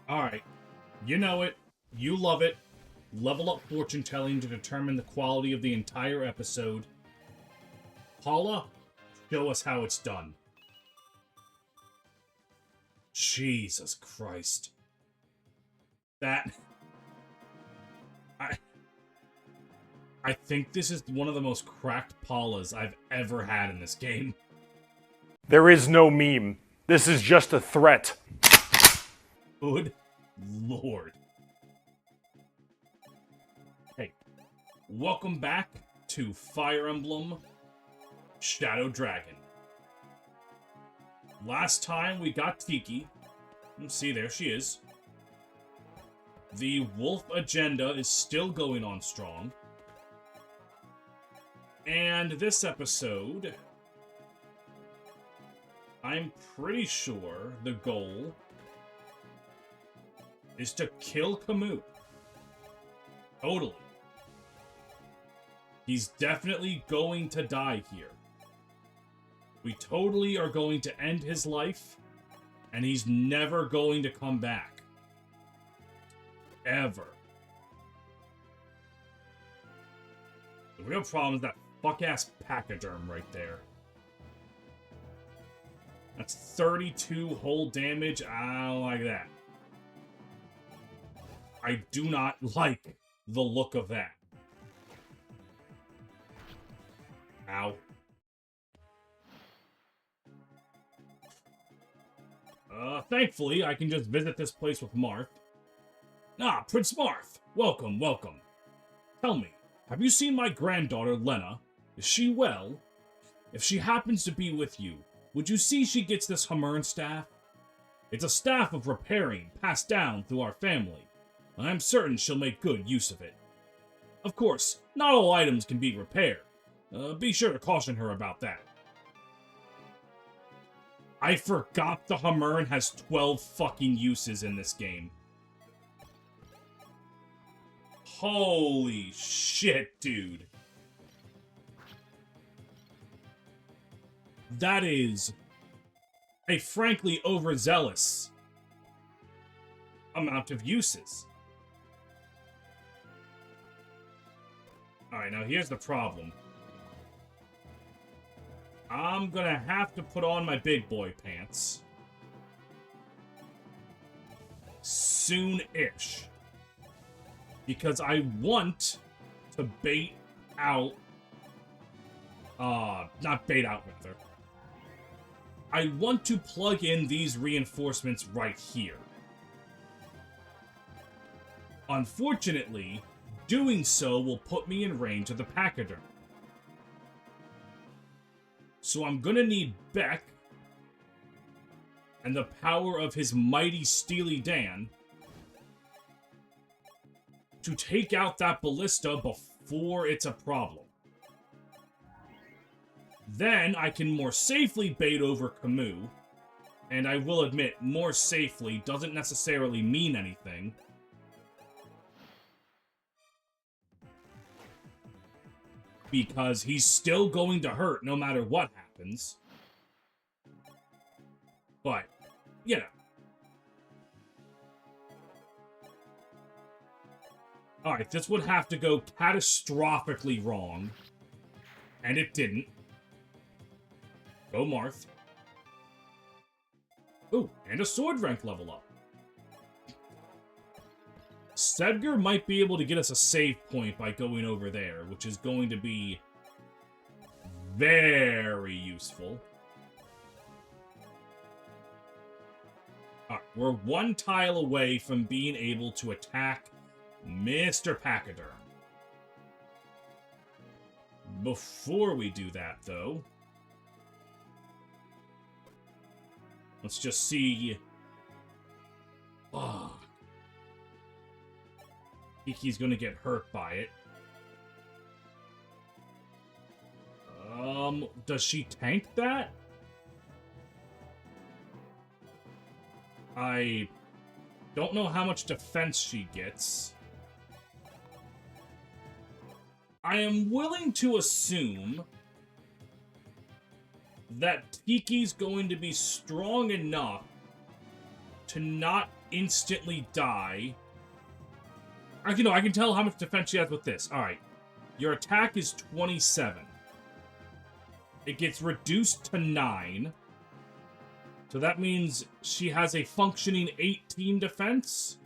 Alright. You know it. You love it. Level up fortune telling to determine the quality of the entire episode. Paula, show us how it's done. Jesus Christ. That... I think this is one of the most cracked Paulas I've ever had in this game. There is no meme. This is just a threat. Good Lord. Hey, welcome back to Fire Emblem Shadow Dragon. Last time we got Tiki. See, there she is. The wolf agenda is still going on strong. And this episode, I'm pretty sure the goal is to kill Camus. Totally. He's definitely going to die here. We totally are going to end his life, and he's never going to come back. Ever. The real problem is that fuck-ass pachyderm right there. That's 32 whole damage. I don't like that. I do not like the look of that. Ow. Thankfully, I can just visit this place with Marth. Ah, Prince Marth! Welcome, welcome. Tell me, have you seen my granddaughter, Lena? Is she well? If she happens to be with you, would you see she gets this Hamern staff? It's a staff of repairing, passed down through our family, and I'm certain she'll make good use of it. Of course, not all items can be repaired. Be sure to caution her about that. I forgot the Hamern has 12 fucking uses in this game. Holy shit, dude. That is a frankly overzealous amount of uses. Alright, now here's the problem. I'm gonna have to put on my big boy pants. Soon-ish. Because I want to bait out... not bait out, rather. I want to plug in these reinforcements right here. Unfortunately, doing so will put me in range of the pachyderm. So I'm gonna need Beck and the power of his mighty Steely Dan to take out that ballista before it's a problem. Then I can more safely bait over Camus, and I will admit, more safely doesn't necessarily mean anything. Because he's still going to hurt no matter what happens. But, you know. Alright, this would have to go catastrophically wrong. And it didn't. Go Marth. Ooh, and a sword rank level up. Sedgar might be able to get us a save point by going over there, which is going to be very useful. Alright, we're one tile away from being able to attack Mr. Pachyderm. Before we do that, though, let's just see... Oh. He's gonna get hurt by it. Does she tank that? I don't know how much defense she gets. I am willing to assume that Tiki's going to be strong enough to not instantly die. I can tell how much defense she has with this. Alright. Your attack is 27. It gets reduced to 9. So that means she has a functioning 18 defense.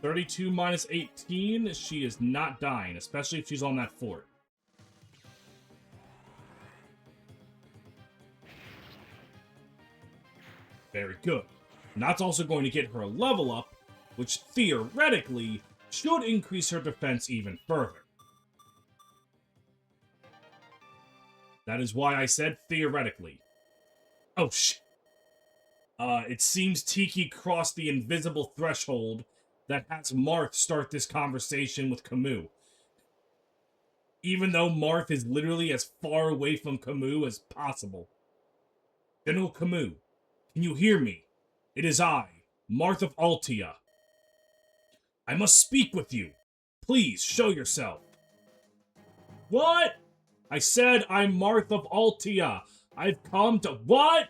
32 minus 18, she is not dying, especially if she's on that fort. Very good. And that's also going to get her a level up, which theoretically should increase her defense even further. That is why I said theoretically. Oh, shit. It seems Tiki crossed the invisible threshold that has Marth start this conversation with Camus. Even though Marth is literally as far away from Camus as possible. General Camus, can you hear me? It is I, Marth of Altia. I must speak with you. Please, show yourself. What? I said I'm Marth of Altia. I've come to... What?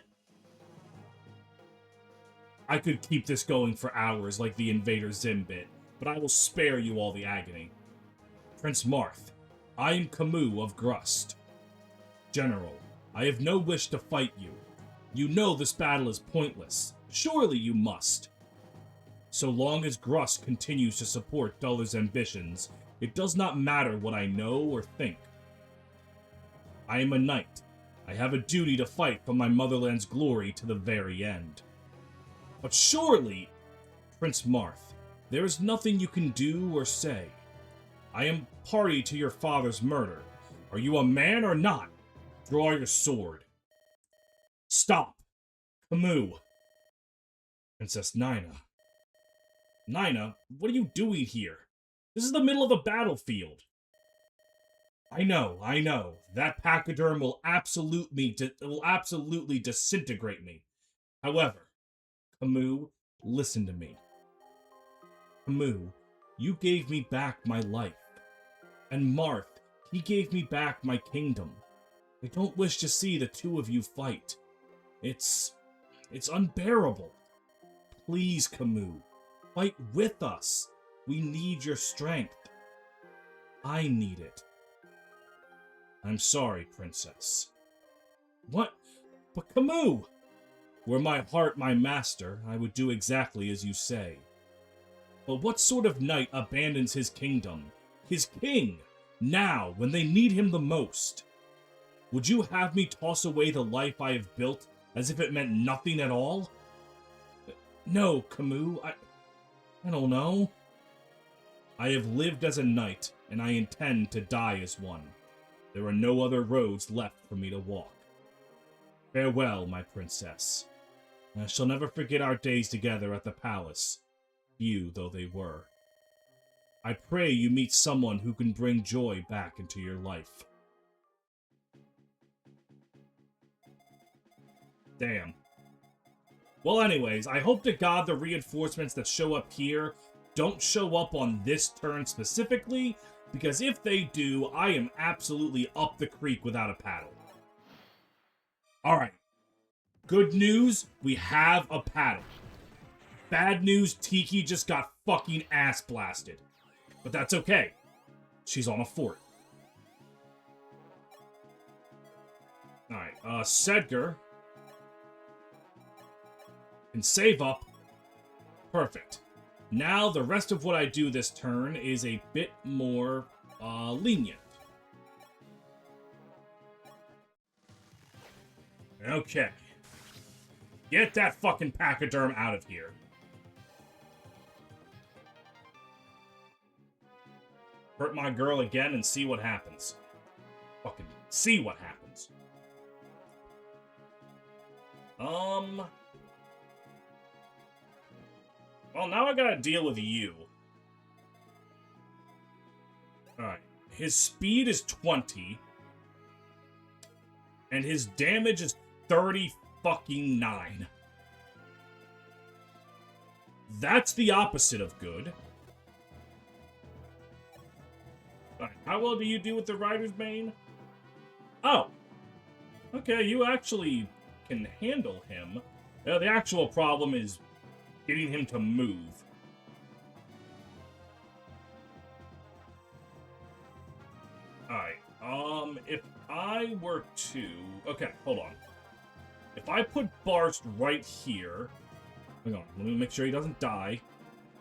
I could keep this going for hours like the Invader Zim bit, but I will spare you all the agony. Prince Marth, I am Camus of Grust. General, I have no wish to fight you. You know this battle is pointless. Surely you must. So long as Grust continues to support Dullar's ambitions, it does not matter what I know or think. I am a knight. I have a duty to fight for my motherland's glory to the very end. But surely, Prince Marth, there is nothing you can do or say. I am party to your father's murder. Are you a man or not? Draw your sword. Stop. Camus. Princess Nyna. Nyna, what are you doing here? This is the middle of the battlefield. I know. That pachyderm will absolutely disintegrate me. However, Camus, listen to me. Camus, you gave me back my life. And Marth, he gave me back my kingdom. I don't wish to see the two of you fight. It's unbearable. Please, Camus, fight with us. We need your strength. I need it. I'm sorry, Princess. What? But Camus! Were my heart my master, I would do exactly as you say. But what sort of knight abandons his kingdom, his king, now when they need him the most? Would you have me toss away the life I have built as if it meant nothing at all? No, Camus, I don't know. I have lived as a knight, and I intend to die as one. There are no other roads left for me to walk. Farewell, my princess. I shall never forget our days together at the palace, few though they were. I pray you meet someone who can bring joy back into your life. Damn. Well, anyways, I hope to God the reinforcements that show up here don't show up on this turn specifically, because if they do, I am absolutely up the creek without a paddle. Alright. Good news, we have a paddle. Bad news, Tiki just got fucking ass blasted. But that's okay. She's on a fort. Alright, Sedgar can save up. Perfect. Now, the rest of what I do this turn is a bit more lenient. Okay. Get that fucking pachyderm out of here. Hurt my girl again and see what happens. Fucking see what happens. Well, now I gotta deal with you. Alright. His speed is 20. And his damage is 39. That's the opposite of good. Alright, how well do you do with the Rider's Bane? Oh. Okay, you actually can handle him. The actual problem is getting him to move. Alright, if I were to... Okay, hold on. If I put Barst right here... Hang on, let me make sure he doesn't die.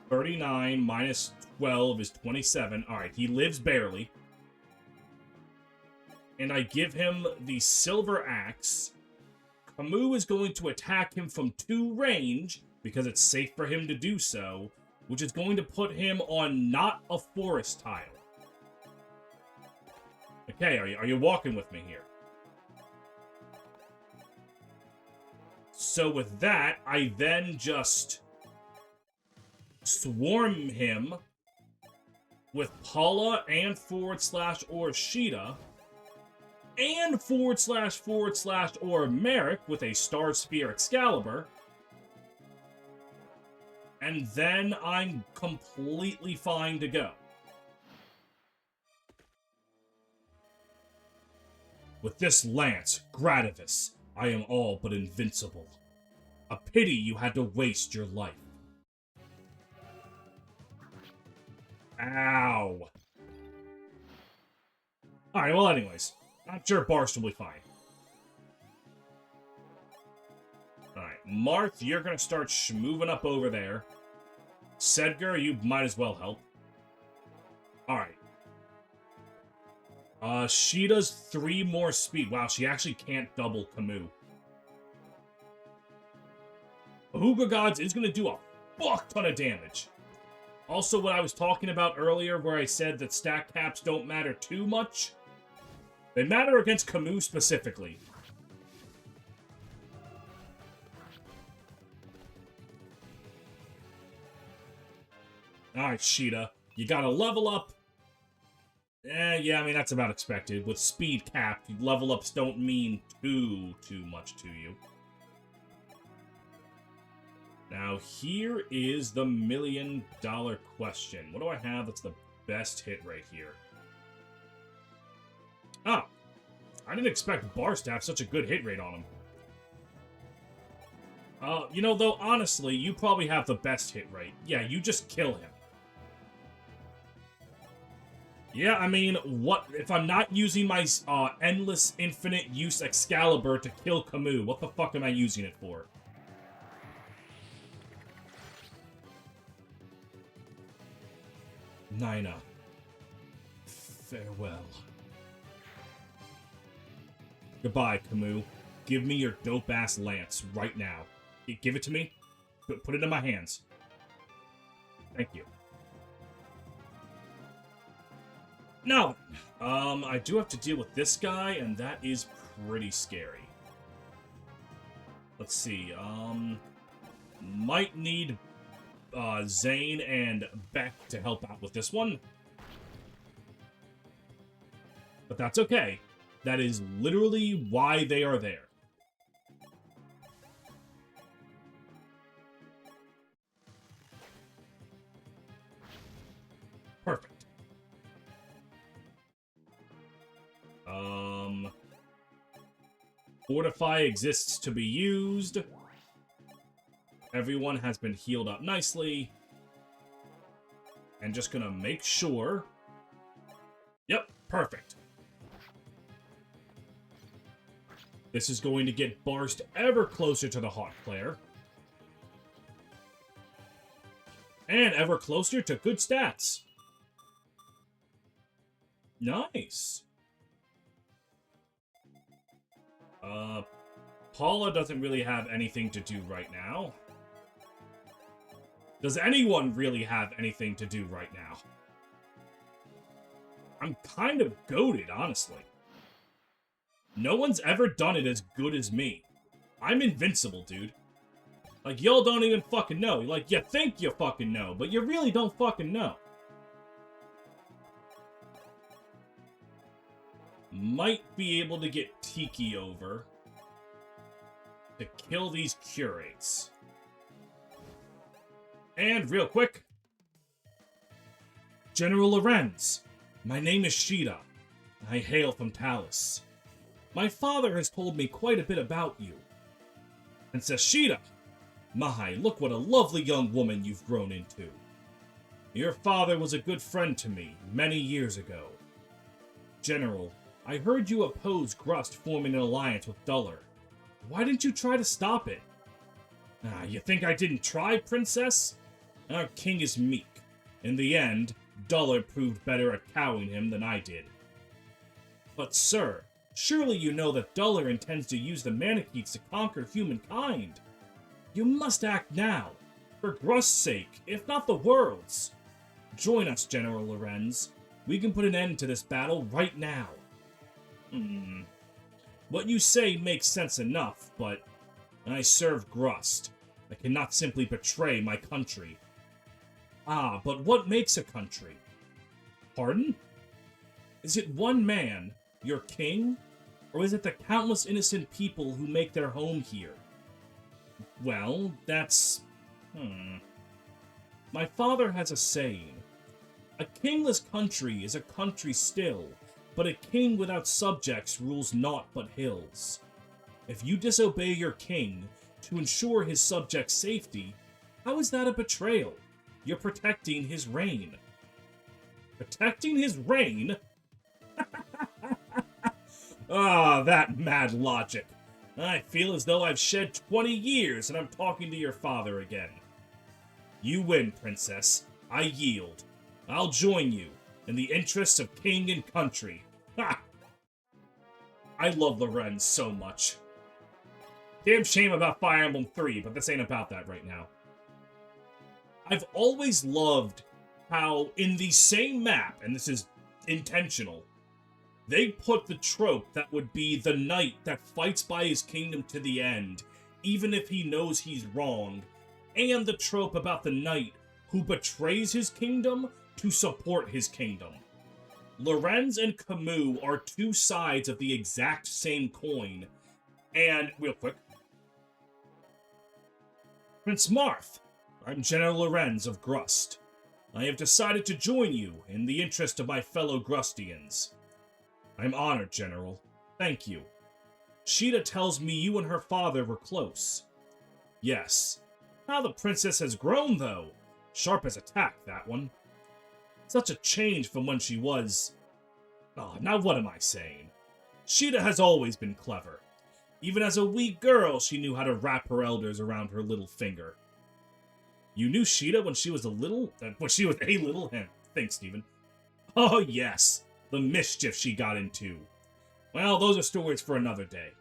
39 minus 12 is 27. Alright, he lives barely. And I give him the Silver Axe. Camus is going to attack him from 2 range, because it's safe for him to do so, which is going to put him on not a forest tile. Okay, are you walking with me here? So with that, I then just swarm him with Paula and / or Sheeta and / or Merrick with a Star Spear Excalibur. And then I'm completely fine to go. With this lance, Gradavis, I am all but invincible. A pity you had to waste your life. Ow. Alright, well anyways, I'm sure Barst will be fine. Alright, Marth, you're gonna start moving up over there. Sedgar, you might as well help. Alright. She does 3 more speed. Wow, she actually can't double Camus. Ahuga Gods is going to do a fuck ton of damage. Also, what I was talking about earlier, where I said that stack caps don't matter too much, they matter against Camus specifically. Alright, Sheeta, you gotta level up. Yeah, I mean, that's about expected. With speed capped, level ups don't mean too much to you. Now, here is the $1 million question. What do I have that's the best hit rate here? Oh, I didn't expect Barst to have such a good hit rate on him. You know, though, honestly, you probably have the best hit rate. Yeah, you just kill him. Yeah, I mean, what if I'm not using my endless infinite use Excalibur to kill Camus? What the fuck am I using it for? Nyna, farewell. Goodbye, Camus. Give me your dope-ass lance right now. Give it to me. Put it in my hands. Thank you. No! I do have to deal with this guy, and that is pretty scary. Let's see, might need, Zane and Beck to help out with this one. But that's okay. That is literally why they are there. Perfect. Fortify exists to be used. Everyone has been healed up nicely. And just gonna make sure. Yep, perfect. This is going to get Barst ever closer to the Hawk player. And ever closer to good stats. Nice. Paula doesn't really have anything to do right now. Does anyone really have anything to do right now? I'm kind of goated, honestly. No one's ever done it as good as me. I'm invincible, dude. Like, y'all don't even fucking know. Like, you think you fucking know, but you really don't fucking know. Might be able to get Tiki over to kill these curates. And real quick, General Lorenz, my name is Sheeta. I hail from Talus. My father has told me quite a bit about you. And says, Sheeta, My, look what a lovely young woman you've grown into. Your father was a good friend to me many years ago. General, I heard you oppose Grust forming an alliance with Duller. Why didn't you try to stop it? You think I didn't try, Princess? Our king is meek. In the end, Duller proved better at cowing him than I did. But sir, surely you know that Duller intends to use the Manichees to conquer humankind. You must act now, for Grust's sake, if not the world's. Join us, General Lorenz. We can put an end to this battle right now. What you say makes sense enough, but I serve Grust. I cannot simply betray my country. But what makes a country? Pardon? Is it one man, your king? Or is it the countless innocent people who make their home here? Well, that's... My father has a saying. A kingless country is a country still, but a king without subjects rules naught but hills. If you disobey your king to ensure his subjects' safety, how is that a betrayal? You're protecting his reign. Protecting his reign? That mad logic. I feel as though I've shed 20 years and I'm talking to your father again. You win, Princess. I yield. I'll join you, in the interests of king and country. Ha! I love Lorenz so much. Damn shame about Fire Emblem 3, but this ain't about that right now. I've always loved how, in the same map, and this is intentional, they put the trope that would be the knight that fights by his kingdom to the end, even if he knows he's wrong, and the trope about the knight who betrays his kingdom to support his kingdom. Lorenz and Camus are two sides of the exact same coin, and, real quick, Prince Marth, I'm General Lorenz of Grust. I have decided to join you in the interest of my fellow Grustians. I'm honored, General. Thank you. Caeda tells me you and her father were close. Yes. How the princess has grown, though. Sharp as a tack, that one. Such a change from when she was... now what am I saying? Caeda has always been clever. Even as a wee girl, she knew how to wrap her elders around her little finger. You knew Caeda when she was a little... Thanks, Stephen. Oh, yes. The mischief she got into. Well, those are stories for another day.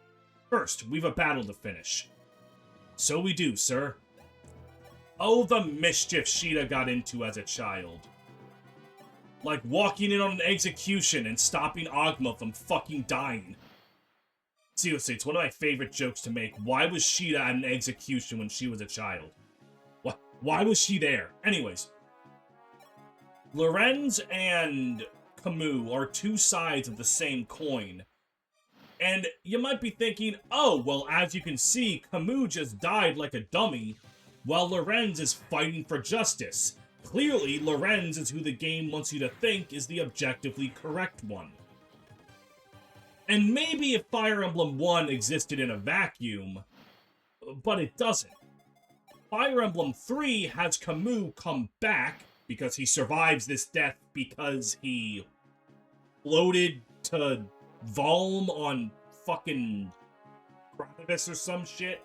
First, we've a battle to finish. So we do, sir. Oh, the mischief Caeda got into as a child. Like walking in on an execution and stopping Ogma from fucking dying. Seriously, it's one of my favorite jokes to make. Why was Caeda at an execution when she was a child? Why was she there? Anyways. Lorenz and Camus are two sides of the same coin. And you might be thinking, oh, well, as you can see, Camus just died like a dummy, while Lorenz is fighting for justice. Clearly, Lorenz is who the game wants you to think is the objectively correct one. And maybe if Fire Emblem 1 existed in a vacuum, but it doesn't. Fire Emblem 3 has Camus come back because he survives this death because he floated to Valm on fucking Gradivis or some shit.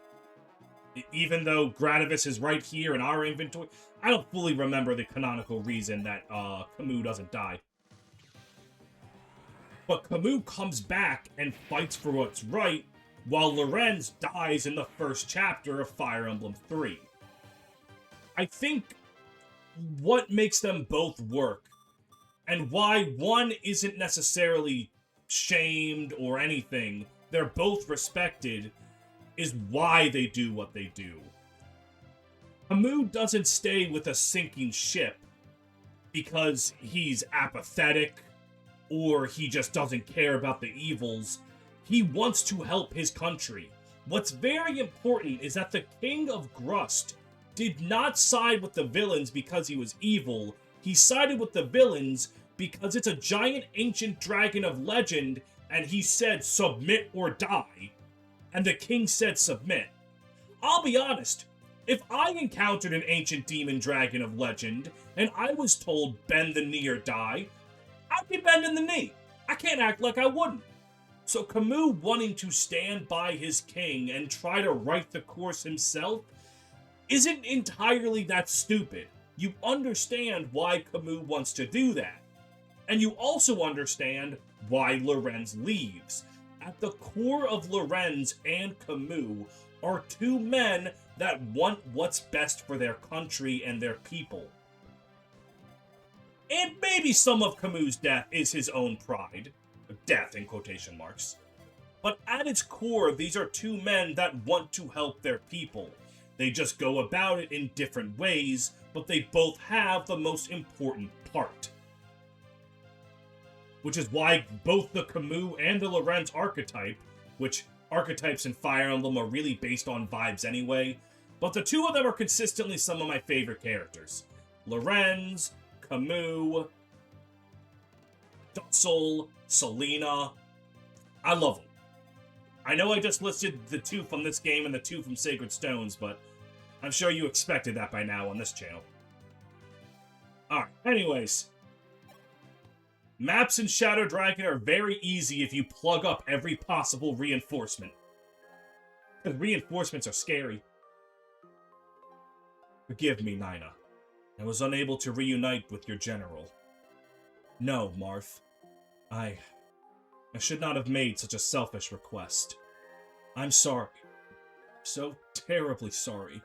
Even though Gradivis is right here in our inventory. I don't fully remember the canonical reason that Camus doesn't die. But Camus comes back and fights for what's right, while Lorenz dies in the first chapter of Fire Emblem 3. I think what makes them both work, and why one isn't necessarily shamed or anything, they're both respected, is why they do what they do. Camus doesn't stay with a sinking ship because he's apathetic or he just doesn't care about the evils. He wants to help his country. What's very important is that the King of Grust did not side with the villains because he was evil. He sided with the villains because it's a giant ancient dragon of legend, and he said, submit or die. And the king said, submit. I'll be honest, If I encountered an ancient demon dragon of legend, and I was told bend the knee or die, I'd be bending the knee. I can't act like I wouldn't. So Camus wanting to stand by his king and try to right the course himself isn't entirely that stupid. You understand why Camus wants to do that. And you also understand why Lorenz leaves. At the core of Lorenz and Camus are two men that want what's best for their country and their people. And maybe some of Camus' death is his own pride. Death in quotation marks. But at its core, these are two men that want to help their people. They just go about it in different ways, but they both have the most important part. Which is why both the Camus and the Lorenz archetype, which archetypes in Fire Emblem are really based on vibes anyway, but the two of them are consistently some of my favorite characters. Lorenz, Camus, Dussel, Selena. I love them. I know I just listed the two from this game and the two from Sacred Stones, but I'm sure you expected that by now on this channel. Alright, anyways. Maps in Shadow Dragon are very easy if you plug up every possible reinforcement. Because reinforcements are scary. Forgive me, Nyna. I was unable to reunite with your general. No, Marth. I should not have made such a selfish request. I'm sorry. So terribly sorry.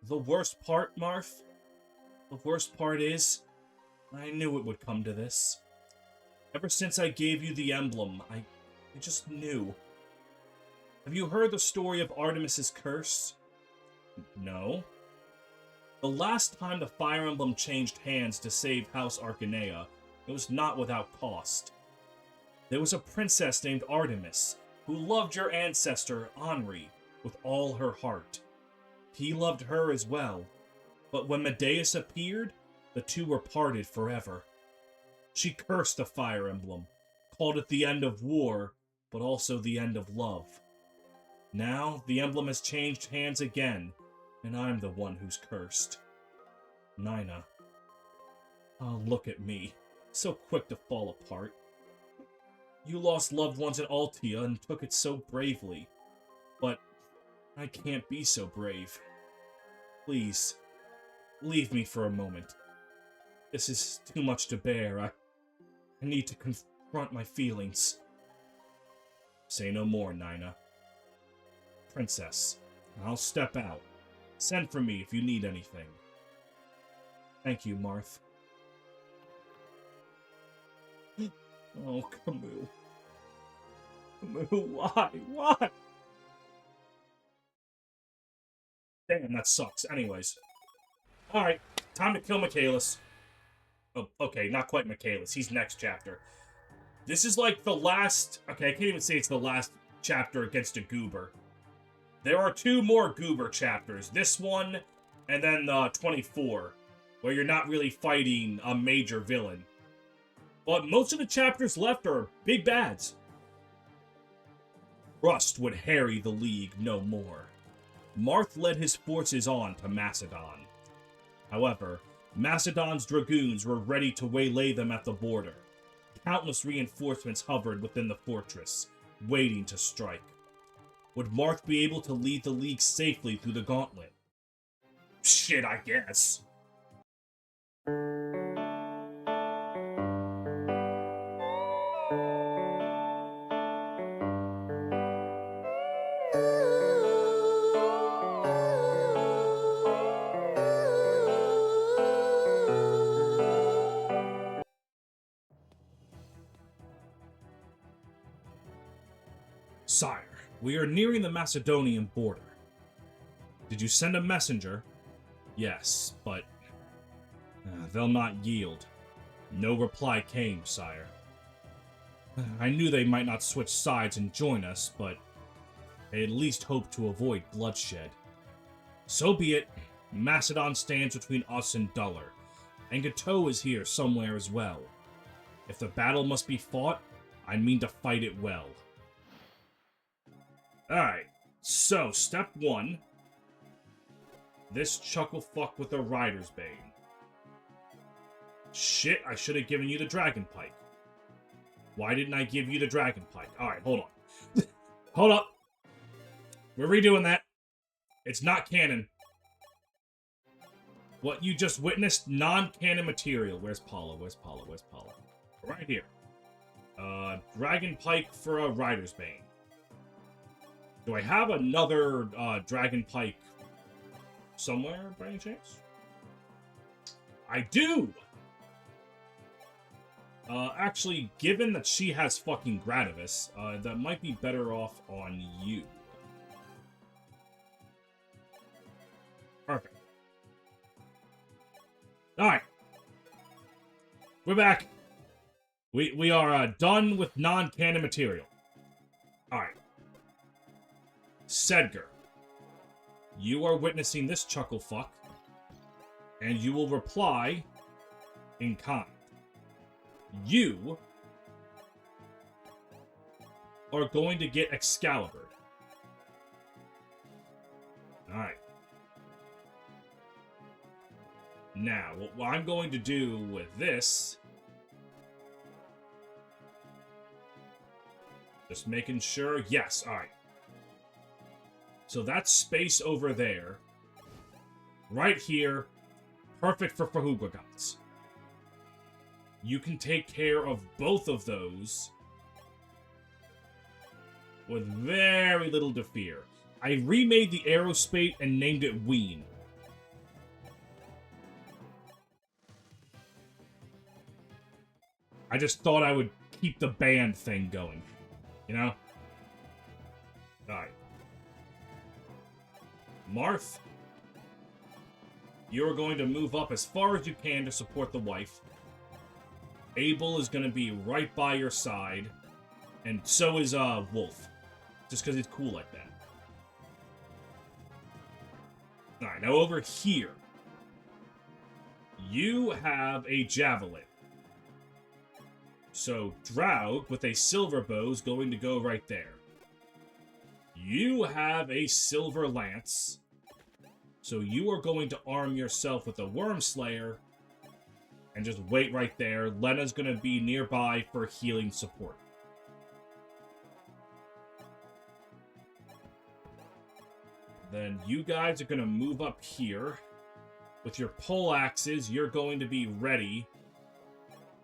The worst part, Marth? The worst part is, I knew it would come to this. Ever since I gave you the emblem, I just knew. Have you heard the story of Artemis's curse? No. The last time the Fire Emblem changed hands to save House Arcanea, it was not without cost. There was a princess named Artemis, who loved your ancestor, Henri, with all her heart. He loved her as well, but when Medeus appeared, the two were parted forever. She cursed the Fire Emblem, called it the end of war, but also the end of love. Now, the emblem has changed hands again, and I'm the one who's cursed. Nyna. Oh, look at me, so quick to fall apart. You lost loved ones in Altia and took it so bravely, but I can't be so brave. Please, leave me for a moment. This is too much to bear. I need to confront my feelings. Say no more, Nyna. Princess, I'll step out. Send for me if you need anything. Thank you, Marth. Oh, Camus. Camus, why? Why? Damn, that sucks. Anyways. Alright, time to kill Michaelis. Oh, okay, not quite Michaelis. He's next chapter. This is like the last... Okay, I can't even say it's the last chapter against a Goober. There are two more Goober chapters. This one, and then 24, where you're not really fighting a major villain. But most of the chapters left are big bads. Rust would harry the League no more. Marth led his forces on to Macedon. However, Macedon's dragoons were ready to waylay them at the border. Countless reinforcements hovered within the fortress, waiting to strike. Would Marth be able to lead the League safely through the gauntlet? Shit, I guess. Sire, we are nearing the Macedonian border. Did you send a messenger? Yes, but they'll not yield. No reply came, sire. I knew they might not switch sides and join us, but I at least hoped to avoid bloodshed. So be it. Macedon stands between us and Duller, and Gateau is here somewhere as well. If the battle must be fought, I mean to fight it well. Alright, so step 1, this chuckle fuck with a Rider's Bane. Shit, I should have given you the Dragon Pike. Why didn't I give you the Dragon Pike? Alright, hold on. Hold up. We're redoing that. It's not canon. What you just witnessed, non-canon material. Where's Paula? Where's Paula? Where's Paula? Right here. Dragon Pike for a Rider's Bane. Do I have another Dragon Pike somewhere, by any chance? I do! Actually, given that she has fucking Gradivis, that might be better off on you. Perfect. Alright. We're back. We are done with non-canon material. Alright. Sedgar. You are witnessing this chuckle fuck, and you will reply in kind. You are going to get Excalibur. Alright. Now, what I'm going to do with this... Just making sure... Yes, alright. So that space over there, right here, perfect for Fahugagats. You can take care of both of those with very little to fear. I remade the Aerospate and named it Ween. I just thought I would keep the band thing going, you know? Alright. Marth, you're going to move up as far as you can to support the wife. Abel is going to be right by your side. And so is Wolf. Just because he's cool like that. Alright, now over here. You have a Javelin. So Draug with a silver bow is going to go right there. You have a silver lance. So you are going to arm yourself with a Worm Slayer. And just wait right there. Lena's going to be nearby for healing support. Then you guys are going to move up here. With your pole axes, you're going to be ready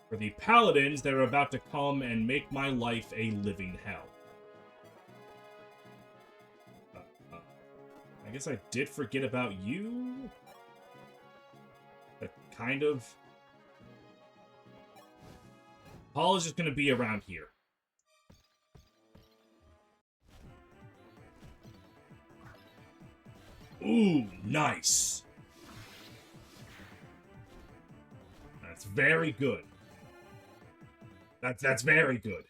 for the paladins that are about to come and make my life a living hell. I guess I did forget about you. That kind of... Paul is just going to be around here. Ooh, nice. That's very good. That's very good.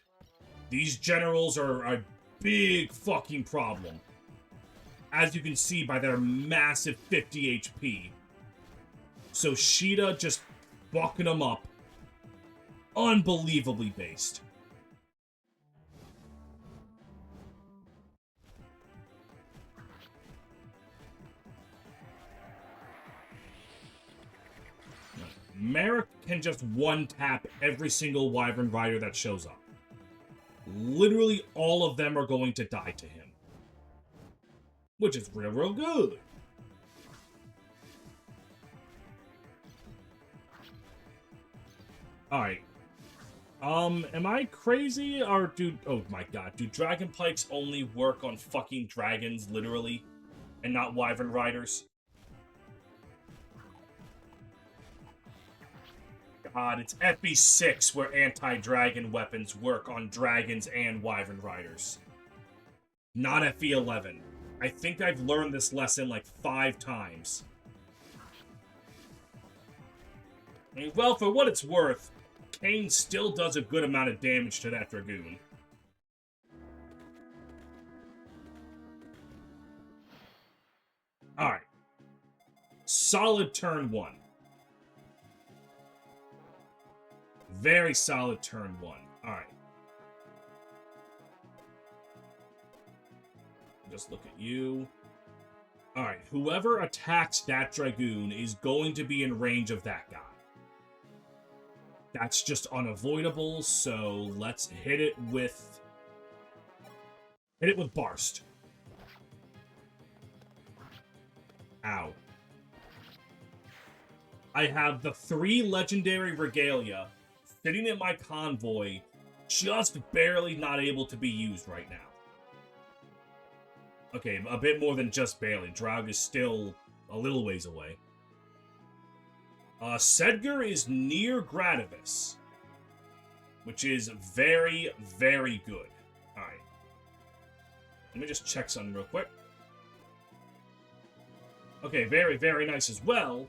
These generals are a big fucking problem. As you can see by their massive 50 HP. So Caeda just bucking them up. Unbelievably based. Merrick can just one-tap every single Wyvern Rider that shows up. Literally all of them are going to die to him. Which is real good. Alright. Am I crazy? Or oh my god, do Dragon Pikes only work on fucking dragons, literally? And not Wyvern Riders? God, it's FB6 where anti-dragon weapons work on dragons and Wyvern Riders. Not FE11. I think I've learned this lesson like 5 times. I mean, well, for what it's worth, Kane still does a good amount of damage to that Dragoon. Alright. Solid turn 1. Very solid turn 1. Alright. Just look at you. Alright, whoever attacks that Dragoon is going to be in range of that guy. That's just unavoidable, so let's hit it with... Hit it with Barst. Ow. I have the 3 legendary regalia sitting in my convoy, just barely not able to be used right now. Okay, a bit more than just barely. Draug is still a little ways away. Sedgar is near Gradivis, which is very, very good. Alright. Let me just check something real quick. Okay, very, very nice as well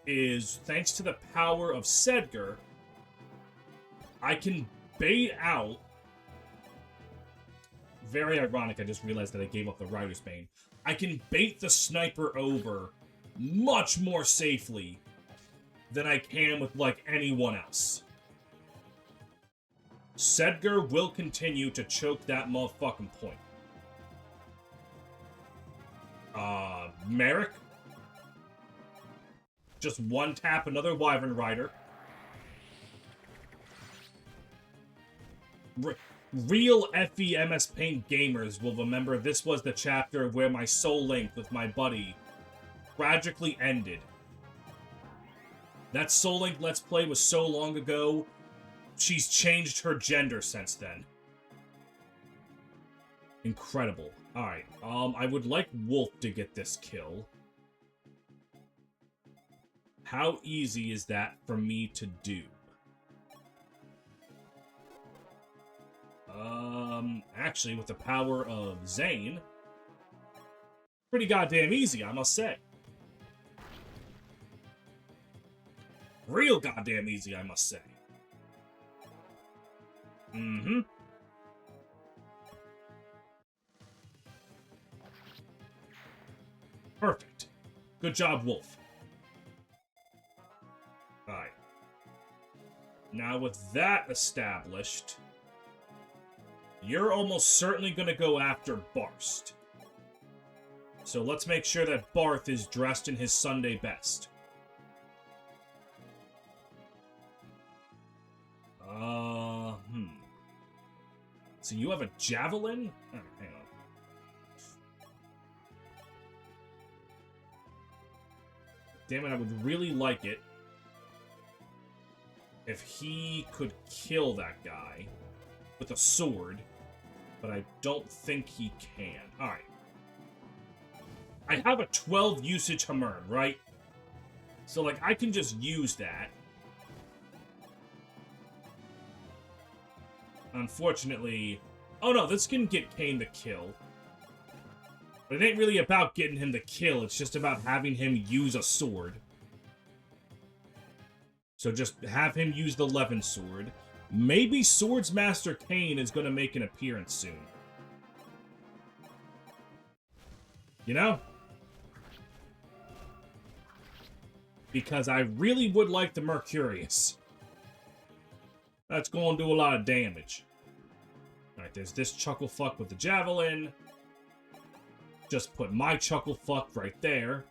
is, thanks to the power of Sedgar, I can bait out... Very ironic, I just realized that I gave up the Rider's Bane. I can bait the sniper over much more safely than I can with, like, anyone else. Sedgar will continue to choke that motherfucking point. Merrick. Just one tap another Wyvern Rider. Real FEMS Paint gamers will remember this was the chapter where my soul link with my buddy tragically ended. That Soul Link Let's Play was so long ago, she's changed her gender since then. Incredible. Alright, I would like Wolf to get this kill. How easy is that for me to do? Actually, with the power of Zane, pretty goddamn easy, I must say. Real goddamn easy, I must say. Mm-hmm. Perfect. Good job, Wolf. Alright. Now with that established, you're almost certainly going to go after Barst. So let's make sure that Barth is dressed in his Sunday best. So you have a javelin? Oh, hang on. Damn it, I would really like it if he could kill that guy with a sword, but I don't think he can. Alright. I have a 12 usage Hammer, right? So, like, I can just use that. Unfortunately... Oh no, this can get Kane the kill. But it ain't really about getting him the kill, it's just about having him use a sword. So just have him use the Levin sword. Maybe Swordsmaster Kane is going to make an appearance soon. You know? Because I really would like the Mercurius. That's going to do a lot of damage. Alright, there's this Chucklefuck with the Javelin. Just put my Chucklefuck right there.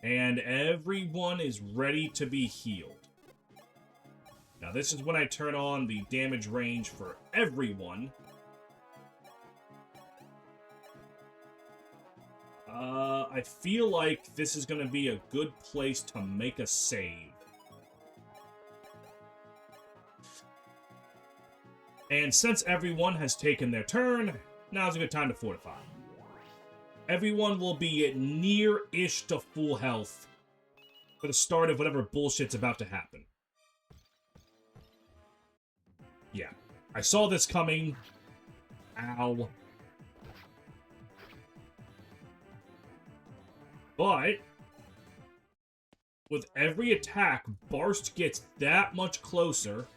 And everyone is ready to be healed. Now this is when I turn on the damage range for everyone. I feel like this is going to be a good place to make a save. And since everyone has taken their turn, now's a good time to fortify. Everyone will be at near-ish to full health for the start of whatever bullshit's about to happen. Yeah. I saw this coming. Ow. But with every attack, Barst gets that much closer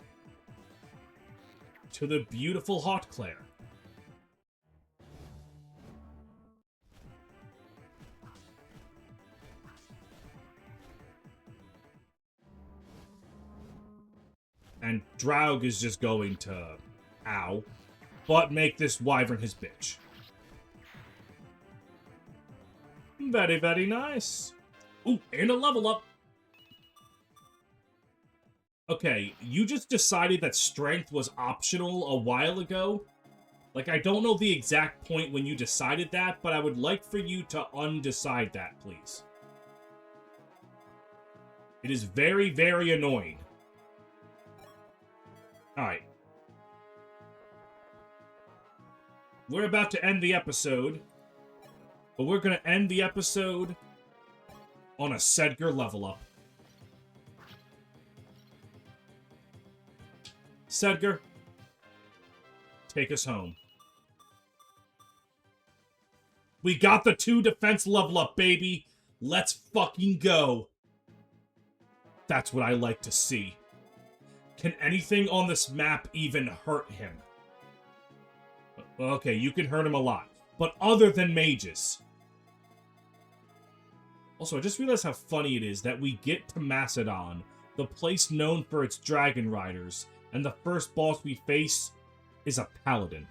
to the beautiful Hot Claire. And Draug is just going to, ow, but make this Wyvern his bitch. Very, very nice. Ooh, and a level up. Okay, you just decided that strength was optional a while ago. Like, I don't know the exact point when you decided that, but I would like for you to undecide that, please. It is very, very annoying. Alright. We're about to end the episode, but we're going to end the episode on a Sedgar level up. Sedgar, take us home. We got the 2 defense level up, baby. Let's fucking go. That's what I like to see. Can anything on this map even hurt him? Okay, you can hurt him a lot. But other than mages. Also, I just realized how funny it is that we get to Macedon, the place known for its dragon riders, and the first boss we face is a paladin.